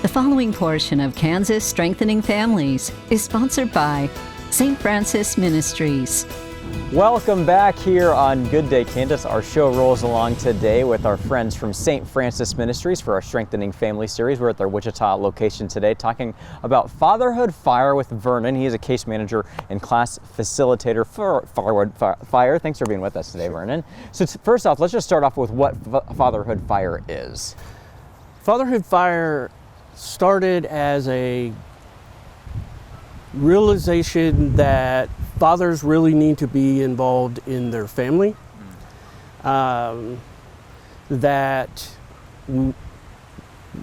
The following portion of Kansas Strengthening Families is sponsored by St. Francis Ministries. Welcome back here on Good Day Kansas. Our show rolls along today with our friends from St. Francis Ministries for our Strengthening Family series. We're at their Wichita location today talking about Fatherhood Fire with Vernon. He is a case manager and class facilitator for Fatherhood Fire. Thanks for being with us today, Vernon. So first off, let's just start off with what Fatherhood Fire is. Fatherhood Fire started as a realization that fathers really need to be involved in their family, that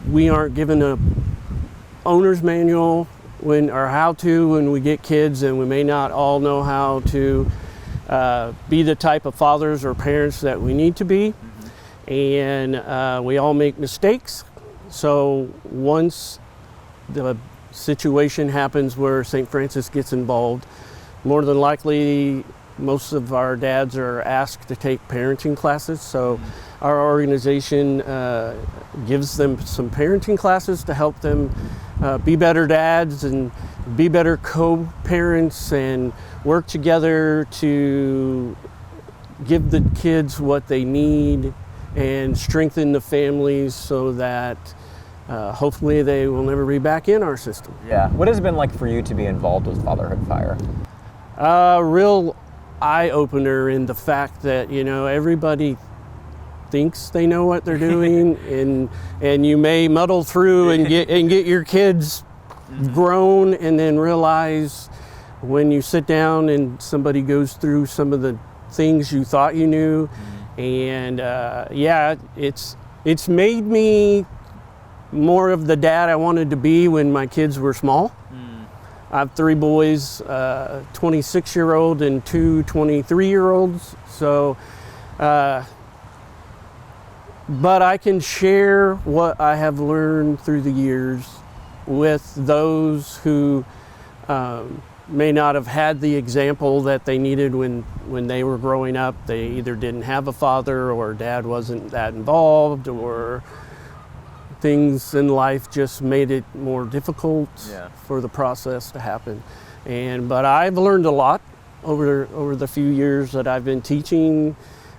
we aren't given a owner's manual or how to when we get kids, and we may not all know how to be the type of fathers or parents that we need to be. And we all make mistakes. So once the situation happens where St. Francis gets involved, more than likely most of our dads are asked to take parenting classes. So our organization gives them some parenting classes to help them be better dads and be better co-parents and work together to give the kids what they need and strengthen the families so that hopefully they will never be back in our system. Yeah. What has it been like for you to be involved with Fatherhood Fire? Real eye-opener in the fact that, you know, everybody thinks they know what they're doing, and you may muddle through and get your kids grown, and then realize when you sit down and somebody goes through some of the things you thought you knew. And it's made me more of the dad I wanted to be when my kids were small. I have 3 boys, 26-year-old and 2 23-year-olds. So, but I can share what I have learned through the years with those who may not have had the example that they needed when they were growing up. They either didn't have a father, or dad wasn't that involved, or things in life just made it more difficult for the process to happen. But I've learned a lot over the few years that I've been teaching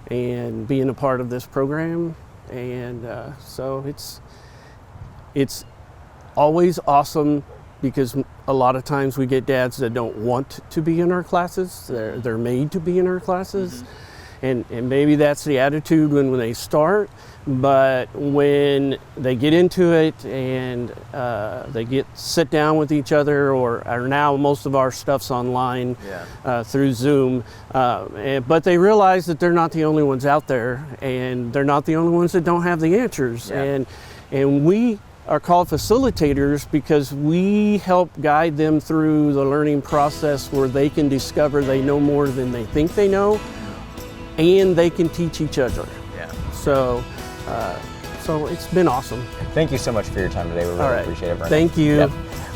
and being a part of this program. And so it's always awesome, because a lot of times we get dads that don't want to be in our classes. They're made to be in our classes. And maybe that's the attitude when they start, but when they get into it and they sit down with each other, or now most of our stuff's online through Zoom, but they realize that they're not the only ones out there, and they're not the only ones that don't have the answers. And we are called facilitators because we help guide them through the learning process where they can discover they know more than they think they know, and they can teach each other. So it's been awesome. Thank you so much for your time today. We really appreciate it, Vernon. Thank you.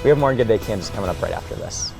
We have more Good Day Kansas coming up right after this.